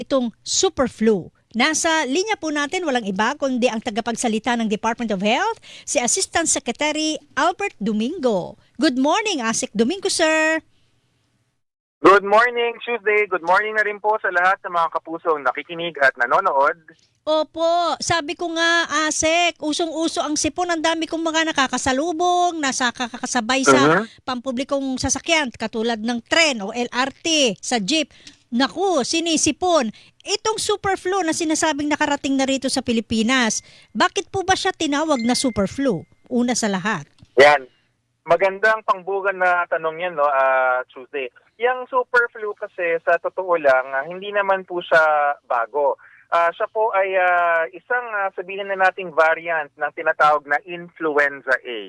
itong super flu. Nasa linya po natin walang iba kundi ang tagapagsalita ng Department of Health, si Assistant Secretary Albert Domingo. Good morning, Asik Domingo, sir. Good morning, Tuesday. Good morning na rin po sa lahat ng mga kapusong nakikinig at nanonood. Opo, sabi ko nga, Asik, usong-uso ang sipon. Ang dami kong mga nakakasalubong, nasa kakasabay sa pampublikong sasakyan, katulad ng tren o LRT, sa jeep. Naku, sinisipon. Itong super flu na sinasabing nakarating na rito sa Pilipinas, bakit po ba siya tinawag na super flu? Una sa lahat. Yan. Magandang pangbugan na tanong yan, no, Tuesday. Yung super flu kasi sa totoo lang, hindi naman po siya bago. Siya po ay isang sabihin na nating variant ng tinatawag na influenza A.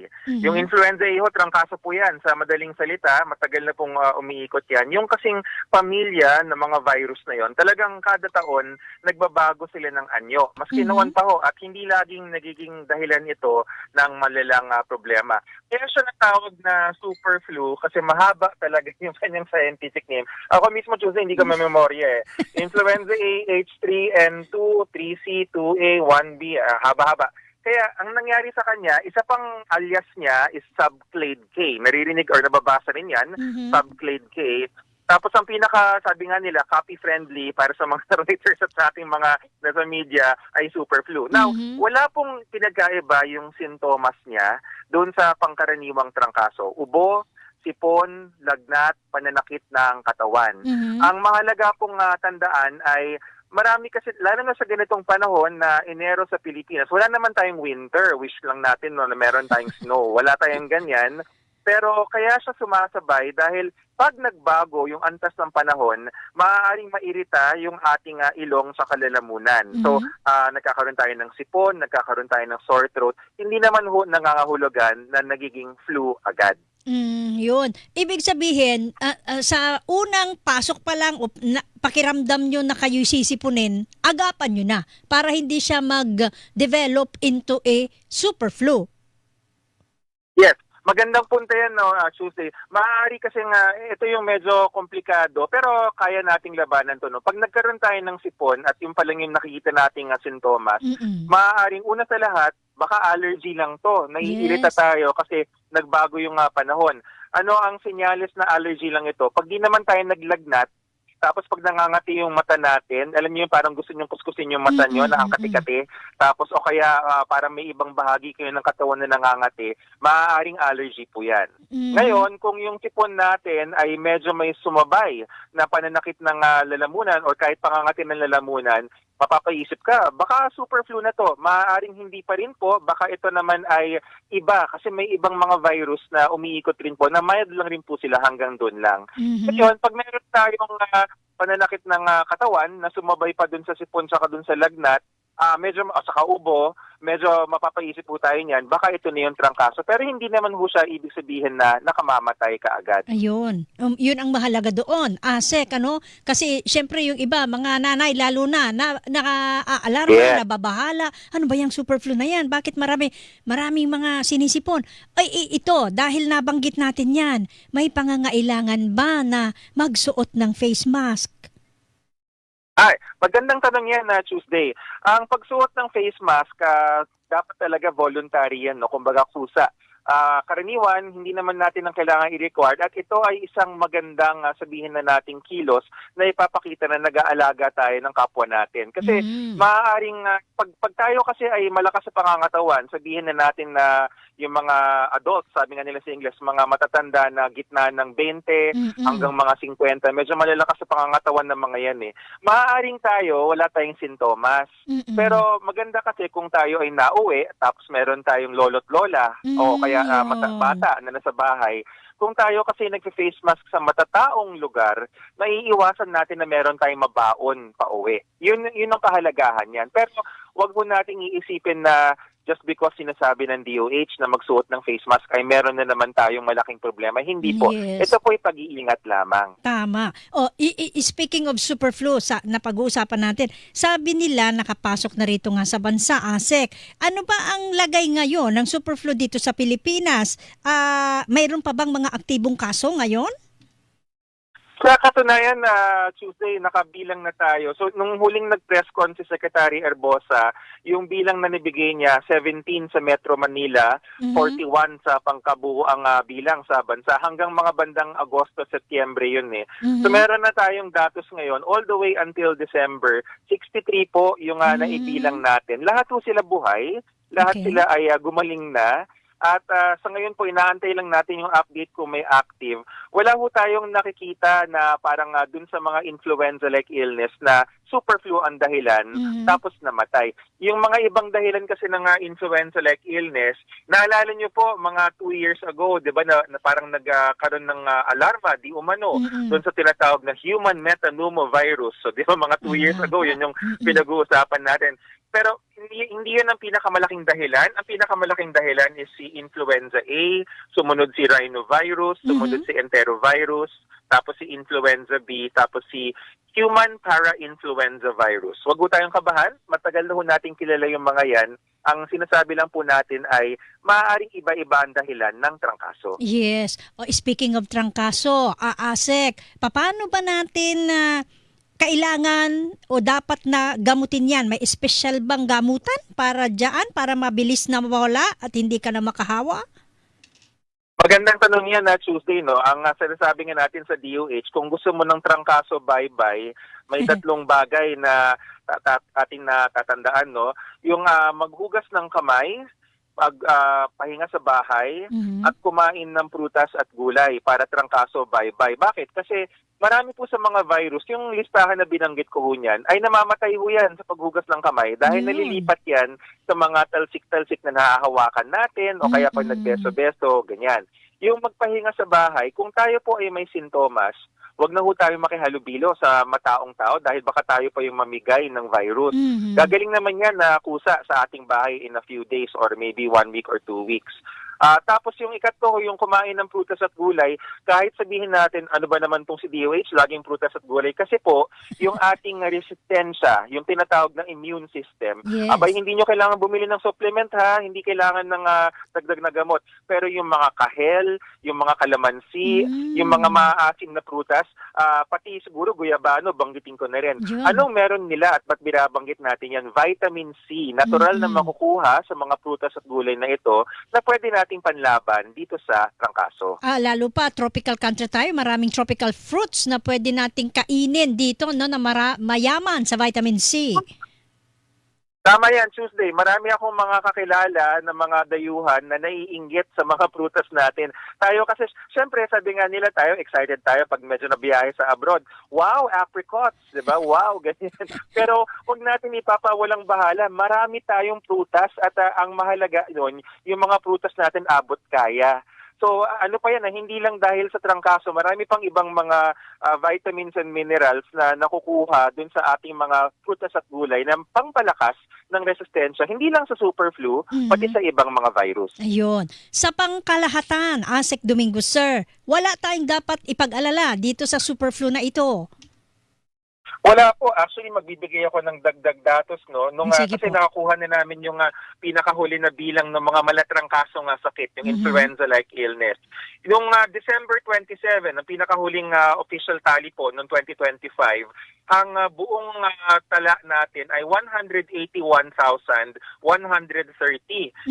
Yung influenza A, trangkaso po yan. Sa madaling salita, matagal na pong umiikot yan. Yung kasing pamilya ng mga virus na yon, talagang kada taon nagbabago sila ng anyo. Maski noon pa ho, at hindi laging nagiging dahilan ito ng malalang problema. Kaya siya natawag na super flu kasi mahaba talaga yung kanyang scientific name. Ako mismo, Tuesday, hindi ko memorya eh. Influenza A, H3N2, 3C, 2A, 1B, haba-haba. Kaya ang nangyari sa kanya, isa pang alias niya is subclade K. Naririnig or nababasa rin yan, subclade K. Tapos ang sabi nga nila, copy-friendly para sa mga writers at sa ating mga nasa media ay super flu. Now, wala pong pinagkaiba yung sintomas niya doon sa pangkaraniwang trangkaso. Ubo, sipon, lagnat, pananakit ng katawan. Ang mahalaga pong tandaan ay marami kasi, lalo na sa ganitong panahon na Enero sa Pilipinas, wala naman tayong winter. Wish lang natin no, na meron tayong snow. Wala tayong ganyan. Pero kaya siya sumasabay dahil pag nagbago yung antas ng panahon, maaaring mairita yung ating ilong sa kalalamunan. So, nagkakaroon tayo ng sipon, nagkakaroon tayo ng sore throat. Hindi naman nangangahulugan na nagiging flu agad. Yun. Ibig sabihin, sa unang pasok pa lang, pakiramdam nyo na kayo'y sisipunin, agapan nyo na para hindi siya mag-develop into a super flu. Yes. Magandang punta yan, no, Tuesday. Maaari kasi nga, ito yung medyo komplikado, pero kaya nating labanan to. No? Pag nagkaroon tayo ng sipon at yung palang yung nakikita nating sintomas, maaaring una sa lahat, baka allergy lang to. Naiirita tayo kasi nagbago yung panahon. Ano ang senyales na allergy lang ito? Pag di naman tayo naglagnat, tapos pag nangangati yung mata natin, alam niyo yung parang gusto niyong kuskusin yung mata niyo na ang kati-kati, tapos o kaya parang may ibang bahagi kayo ng katawan na nangangati, maaaring allergy po yan. Ngayon, kung yung sipon natin ay medyo may sumabay na pananakit ng lalamunan or kahit pangangati ng lalamunan, mapapaisip ka, baka super flu na to. Maaaring hindi pa rin po, baka ito naman ay iba kasi may ibang mga virus na umiikot rin po na mild lang rin po sila hanggang doon lang. Ngayon, pag meron tayong pananakit ng katawan na sumabay pa doon sa sipon saka doon sa lagnat, medyo saka ubo, medyo mapapaisip po tayo niyan, baka ito na yung trangkaso. Pero hindi naman ho siya ibig sabihin na nakamamatay ka agad. Ayun. Yun ang mahalaga doon. Asek, ano? Kasi syempre yung iba, mga nanay, lalo na nakaalarma, nababahala. Ano ba yung super flu na yan? Bakit maraming mga sinisipon? Ay, ito, dahil nabanggit natin yan, may pangangailangan ba na magsuot ng face mask? Ay, magandang tanong yan na Tuesday. Ang pagsuot ng face mask, dapat talaga voluntary yan, no? Kumbaga kusa. Karaniwan, hindi naman natin ang kailangan i-record at ito ay isang magandang sabihin na nating kilos na ipapakita na nag-aalaga tayo ng kapwa natin. Kasi maaaring, pag tayo kasi ay malakas sa pangangatawan, sabihin na natin na yung mga adults, sabi nga nila sa English, mga matatanda na gitna ng 20 hanggang mga 50, medyo malalakas sa pangangatawan ng mga yan eh. Maaaring tayo, wala tayong sintomas. Pero maganda kasi kung tayo ay nauwi, tapos meron tayong lolo't lola, o kaya bata na nasa bahay, kung tayo kasi nag-face mask sa matataong lugar, maiiwasan natin na meron tayong mabaon pa uwi. Yun ang kahalagahan yan. Pero wag mo nating iisipin na just because sinasabi ng DOH na magsuot ng face mask ay meron na naman tayong malaking problema. Hindi po. Ito po ay pag-iingat lamang. Tama. Speaking of super flu, na pag-uusapan natin, sabi nila nakapasok na rito nga sa bansa, ASEC. Ano ba ang lagay ngayon ng super flu dito sa Pilipinas? Mayroon pa bang mga aktibong kaso ngayon? Sa katunayan na Tuesday, nakabilang na tayo. So, nung huling nag-press con si Secretary Erbosa, yung bilang na nibigay niya, 17 sa Metro Manila, 41 sa pangkabuoang bilang sa bansa. Hanggang mga bandang Agosto, Setyembre yun eh. So, meron na tayong datos ngayon, all the way until December, 63 po yung naibilang natin. Lahat po sila buhay, lahat sila ay gumaling na. At sa ngayon po, inaantay lang natin yung update kung may active. Wala po tayong nakikita na parang dun sa mga influenza-like illness na superflu ang dahilan, tapos namatay. Yung mga ibang dahilan kasi ng influenza-like illness, naalala nyo po, mga 2 years ago, di ba, na parang nagkaroon ng alarma, di umano, dun sa tinatawag na human metapneumovirus. So, di ba, mga 2 years ago, yun yung pinag-uusapan natin. Pero hindi yun ang pinakamalaking dahilan. Ang pinakamalaking dahilan is si influenza A, sumunod si rhinovirus, sumunod si enterovirus, tapos si influenza B, tapos si human para-influenza virus. Huwag po tayong kabahan. Matagal na ho natin kilala yung mga yan. Ang sinasabi lang po natin ay maaaring iba-iba ang dahilan ng trangkaso. Yes. Speaking of trangkaso, Asek, paano ba natin kailangan o dapat na gamutin yan? May special bang gamutan para dyan, para mabilis na mawala at hindi ka na makahawa? Magandang tanong yan na Tuesday, no? Ang sinasabi nga natin sa DOH, kung gusto mo ng trangkaso bye-bye, may tatlong bagay na ating natatandaan, no? Yung maghugas ng kamay, pahinga sa bahay, at kumain ng prutas at gulay para trangkaso bye-bye. Bakit? Kasi marami po sa mga virus, yung listahan na binanggit ko ho niyan, ay namamatay ho yan sa paghugas ng kamay dahil nalilipat yan sa mga talsik-talsik na nahahawakan natin o kaya pag nagbeso-beso, ganyan. Yung magpahinga sa bahay, kung tayo po ay may sintomas, wag na ho tayo makihalubilo sa mataong tao dahil baka tayo pa yung mamigay ng virus. Gagaling naman yan na kusa sa ating bahay in a few days or maybe 1 week or 2 weeks. Tapos yung ikatlo, yung kumain ng prutas at gulay, kahit sabihin natin ano ba naman tong si DOH, laging prutas at gulay, kasi po, yung ating resistensya, yung tinatawag ng immune system, abay hindi nyo kailangan bumili ng supplement ha, hindi kailangan ng dagdag na gamot. Pero yung mga kahel, yung mga kalamansi, yung mga maasim na prutas, pati siguro guyabano, banggitin ko na rin. Anong meron nila at ba't binabanggit natin yan? Vitamin C, natural na makukuha sa mga prutas at gulay na ito, na pwede natin panlaban dito sa trangkaso. Lalo pa, tropical country tayo, maraming tropical fruits na pwede nating kainin dito, no, na mayaman sa vitamin C. Tama yan, Tuesday. Marami akong mga kakilala na mga dayuhan na naiinggit sa mga prutas natin. Tayo kasi, syempre, sabi nga nila tayo, excited tayo pag medyo nabiyahe sa abroad. Wow, apricots, di ba? Wow, ganyan. Pero huwag natin ipapawalang bahala. Marami tayong prutas at ang mahalaga yun, yung mga prutas natin abot kaya. So ano pa yan, hindi lang dahil sa trangkaso, marami pang ibang mga vitamins and minerals na nakukuha dun sa ating mga prutas at gulay na pangpalakas ng resistensya, hindi lang sa superflu, pati sa ibang mga virus. Ayun. Sa pangkalahatan, Asek Domingo, sir, wala tayong dapat ipag-alala dito sa superflu na ito. Wala po. Actually, magbibigay ako ng dagdag datos, no? Sige Kasi po. nakakuha na namin yung pinakahuli na bilang ng mga malatrangkasong sakit, yung influenza-like illness. Yung December 27, ang pinakahuling official tally po noong 2025, ang buong tala natin ay 181,130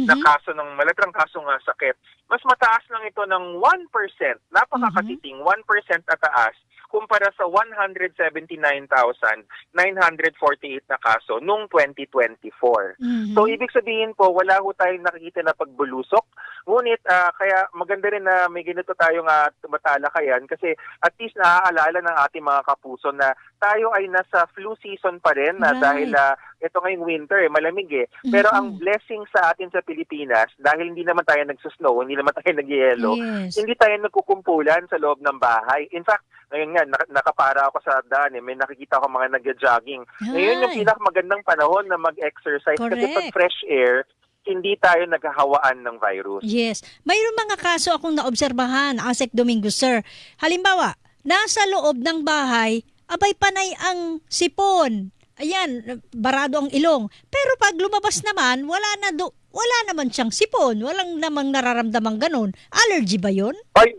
na kaso ng malatrangkasong sakit. Mas mataas lang ito ng 1%, napakakatiting 1% ataas kumpara sa 179,948 na kaso noong 2024. So, ibig sabihin po, wala ho tayong nakikita na pagbulusok. Ngunit, kaya maganda rin na may ganito tayong tumatalakayan kasi at least naaalala ng ating mga kapuso na tayo ay nasa flu season pa rin dahil ito ngayong winter, malamig eh. Pero ang blessing sa atin sa Pilipinas, dahil hindi naman tayo nagsusnow, hindi naman tayo nagyelo, hindi tayo nagkukumpulan sa loob ng bahay. In fact, ngayon nga, nakapara ako sa daan may nakikita ko mga nag-jogging. Ngayon yung pinakamagandang panahon na mag-exercise kasi pag fresh air, hindi tayo naghahawaan ng virus. Yes. Mayroong mga kaso akong naobserbahan, Asek Domingo, sir. Halimbawa, nasa loob ng bahay, abay panay ang sipon. Ayan, barado ang ilong. Pero pag lumabas naman, wala naman siyang sipon. Walang namang nararamdamang ganun. Allergy ba yun? Ay,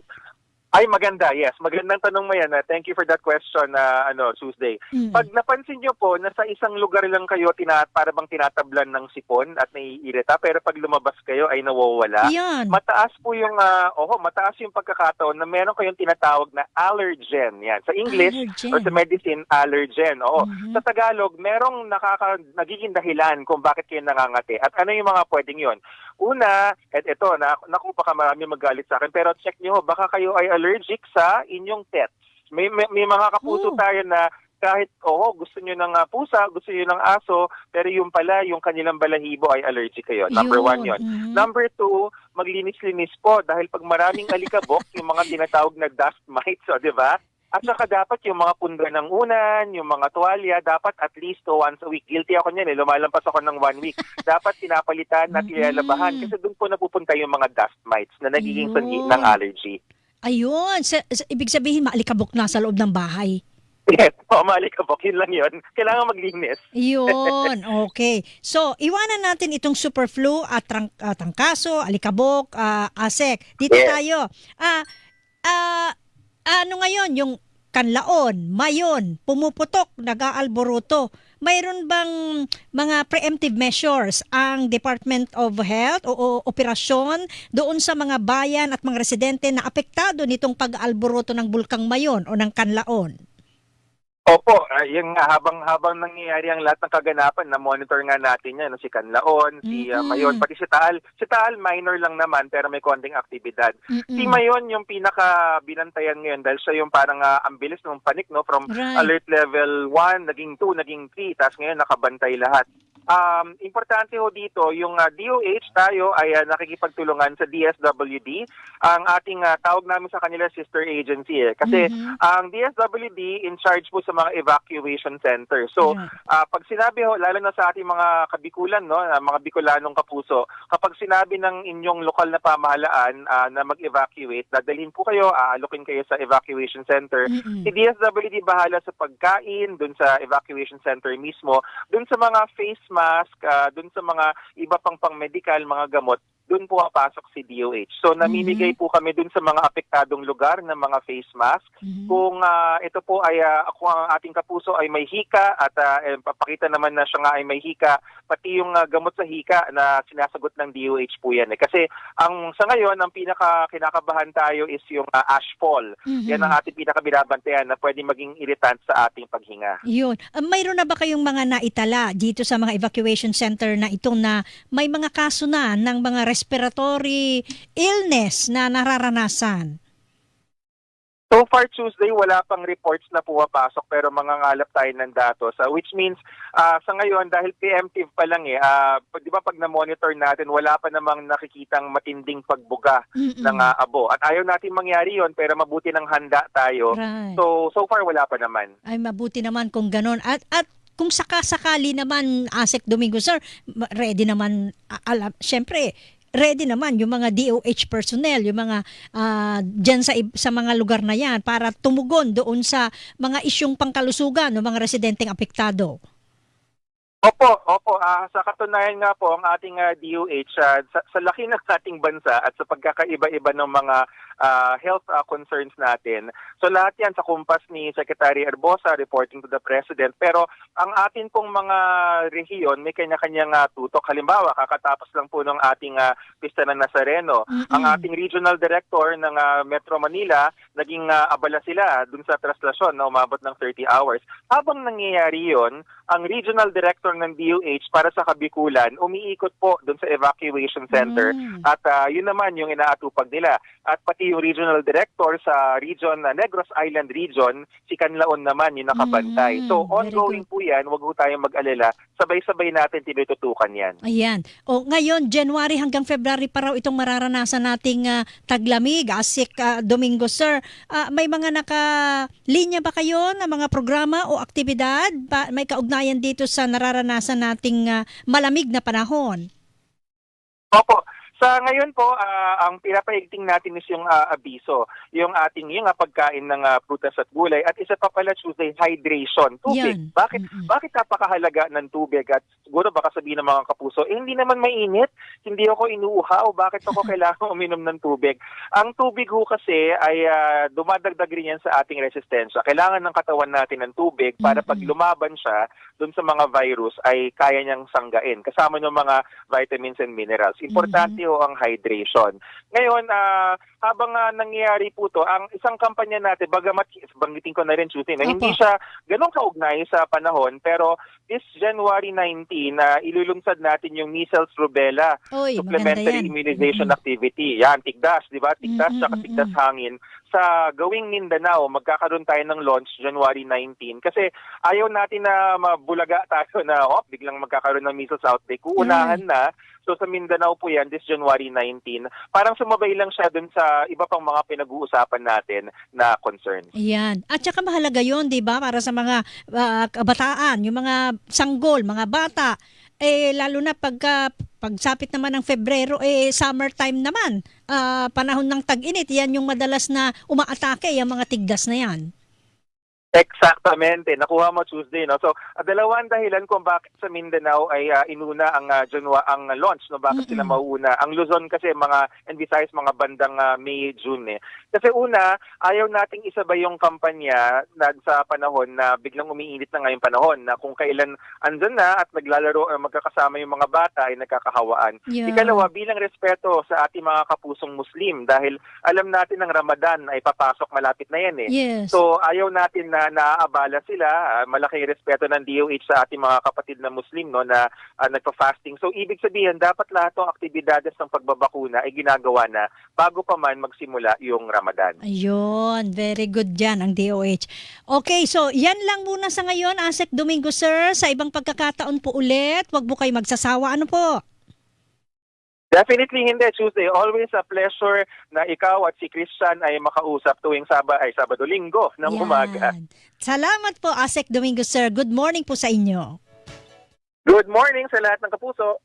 Ay, maganda. Yes, magandang tanong mo yan. Thank you for that question, Tuesday. Mm. Pag napansin nyo po na sa isang lugar lang kayo para bang tinatablan ng sipon at naiirita, pero pag lumabas kayo ay nawawala, Yan. mataas po yung, mataas yung pagkakataon na meron kayong tinatawag na allergen. Yan. Sa English Allergen. or sa medicine, allergen. Oo. Mhm. Sa Tagalog, merong nagiging dahilan kung bakit kayo nangangati. At ano yung mga pwedeng yon? Una, ito, naku, baka marami magalit sa akin, pero check nyo, baka kayo ay allergic sa inyong pets. May mga kapuso Oh. tayo na kahit, gusto nyo ng pusa, gusto nyo ng aso, pero yung pala, yung kanilang balahibo ay allergic kayo. Number 1 yon. Mhm. Number 2, maglinis-linis po dahil pag maraming alikabok, yung mga tinatawag na dust mites, di ba? At saka dapat yung mga punda ng unan, yung mga tuwalya, dapat at least once a week. Guilty ako niyan, lumalampas ako ng 1 week. Dapat pinapalitan at ilalabahan kasi doon po napupunta yung mga dust mites na nagiging sanhi Ayun. ng allergy. Ayun. Ibig sabihin, maalikabok na sa loob ng bahay. Yes, malikabok, yun lang yun. Kailangan maglinis. Yun, okay. So, iwanan natin itong superflu at trangkaso, alikabok, asek. Dito Yes. tayo. Ano ngayon, yung kanlaon, mayon, pumuputok, nag-aalboruto. Mayroon bang mga preemptive measures ang Department of Health o operasyon doon sa mga bayan at mga residente na apektado nitong pag-aalboruto ng bulkang mayon o ng kanlaon? Opo, yung habang nangyayari ang lahat ng kaganapan, na-monitor nga natin yan, si Canlaon, si Mayon, pati si Taal. Si Taal, minor lang naman, pero may konting aktibidad. Si Mayon, yung pinaka-binantayan ngayon, dahil siya yung parang ang bilis ng panik, no? From Right. alert level 1, naging 2, naging 3, tapos ngayon nakabantay lahat. Importante ho dito, yung DOH tayo ay nakikipagtulungan sa DSWD. Ang ating tawag namin sa kanila sister agency kasi ang DSWD in charge po sa mga evacuation center. So, pag sinabi ho, lalo na sa ating mga kabikulan, no, mga Bicolanong kapuso, kapag sinabi ng inyong lokal na pamahalaan na mag-evacuate, dadalhin po kayo, aalokin kayo sa evacuation center. Si DSWD bahala sa pagkain, dun sa evacuation center mismo, dun sa mga face mask, dun sa mga iba pang pang-medical, mga gamot, dun po papasok si DOH. So namimigay po kami dun sa mga apektadong lugar ng mga face mask. Kung ito po ay kung ang ating kapuso ay may hika at papakita naman na siya nga ay may hika, pati yung gamot sa hika na sinasagot ng DOH po yan. Kasi sa ngayon, ang kinakabahan tayo is yung ash fall. Yan ang ating pinakabinabantayan na pwede maging irritant sa ating paghinga. Yun. Mayroon na ba kayong mga naitala dito sa mga evacuation center na ito na may mga kaso na ng mga respiratory illness na nararanasan? So far Tuesday, wala pang reports na pumapasok pero mangangalap tayo ng datos. Which means, sa ngayon, dahil preemptive pa lang di ba pag na-monitor natin, wala pa namang nakikitang matinding pagbuga ng abo. At ayaw natin mangyari yon pero mabuti ng handa tayo. Right. So far, wala pa naman. Ay, mabuti naman kung ganon. At kung sakasakali naman, Asek Domingo, sir, ready naman, syempre, ready naman yung mga DOH personnel, yung mga dyan sa mga lugar na yan para tumugon doon sa mga isyong pangkalusugan ng mga residenteng apektado. Opo. Sa katunayan nga po, ang ating DOH, sa laki ng ating bansa at sa pagkakaiba-iba ng mga health concerns natin. So lahat yan sa kumpas ni Secretary Arbosa reporting to the President. Pero ang atin pong mga rehiyon may kanya-kanyang tutok. Halimbawa, kakatapos lang po ng ating pista ng Nazareno. Ang ating regional director ng Metro Manila, naging abala sila dun sa traslasyon na umabot ng 30 hours. Habang nangyayari yon, ang regional director ng DOH para sa Kabikulan, umiikot po dun sa evacuation center. At yun naman yung inaatupag nila. At pati yung regional director sa region, Negros Island region, si Canlaon naman yung nakabantay. So ongoing po yan, wag po tayong mag-alala. Sabay-sabay natin tinututukan yan. Ayan. O ngayon, January hanggang February pa raw itong mararanasan nating taglamig. Asik Domingo, sir. May mga nakalinya ba kayo na mga programa o aktibidad? May kaugnayan dito sa nararanasan nating malamig na panahon? Opo. Sa ngayon po, ang pinapaigting natin is yung abiso, yung ating pagkain ng prutas at gulay. At isa pa pala, Tuesday, hydration, tubig. Yan. Bakit napakahalaga ng tubig? At siguro baka sabihin ng mga kapuso, hindi naman mainit, hindi ako inuuhaw, bakit ako kailangan uminom ng tubig? Ang tubig ho kasi ay dumadagdag rin yan sa ating resistensya. Kailangan ng katawan natin ng tubig para pag lumaban siya dun sa mga virus ay kaya niyang sanggain. Kasama ng mga vitamins and minerals. Importante ang hydration. Ngayon, habang nangyayari po to, ang isang kampanya natin, bagamat banggitin ko na rin, Susie, na hindi siya ganun kaugnay sa panahon, pero this January 19, ilulunsad natin yung measles rubella supplementary immunization activity. Yan, tigdas, di ba? Tigdas, saka tigdas hangin. Sa gawing Mindanao, magkakaroon tayo ng launch January 19. Kasi ayaw natin na mabulaga tayo na biglang magkakaroon ng measles outbreak. Uunahan na. So sa Mindanao po yan, this January 19. Parang sumabay lang siya dun sa iba pang mga pinag-uusapan natin na concerns. Ayan. At saka mahalaga yon, di ba? Para sa mga kabataan, yung mga sanggol, mga bata. Lalo na pagsapit naman ng Pebrero, summertime naman. Panahon ng tag-init, yan yung madalas na umaatake, yung mga tigdas na yan. Exactamente. Nakuha mo, Tuesday, no? So, dalawang dahilan kung bakit sa Mindanao ay inuna ang launch, no? Bakit sila mauuna? Ang Luzon kasi and Visayas mga bandang May, June. Kasi una, ayaw nating isabay yung kampanya sa panahon na biglang umiinit na ngayong panahon na kung kailan andun na at naglalaro magkakasama yung mga bata ay nagkakahawaan. Yeah. Ikalawa, bilang respeto sa ating mga kapusong Muslim dahil alam natin ng Ramadan ay papasok malapit na yan Yes. So, ayaw natin na naaabala sila. Malaking respeto ng DOH sa ating mga kapatid na Muslim, no, na nagpa-fasting. So, ibig sabihin, dapat lahat ng aktibidades ng pagbabakuna ay ginagawa na bago pa man magsimula yung Ramadan. Ayun, very good dyan ang DOH. Okay, so yan lang muna sa ngayon, Asek Domingo, sir. Sa ibang pagkakataon po ulit, wag po kayo magsasawa. Ano po? Definitely hindi, Tuesday. Always a pleasure na ikaw at si Christian ay makausap tuwing Sabado-Linggo ng umaga. Salamat po, Asek Domingo, sir. Good morning po sa inyo. Good morning sa lahat ng kapuso.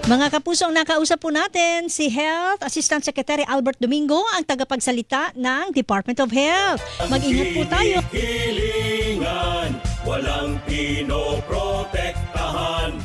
Mga kapuso, ang nakausap po natin si Health Assistant Secretary Albert Domingo, ang tagapagsalita ng Department of Health. Mag-ingat po tayo. Hilingan, walang pinoprotektahan.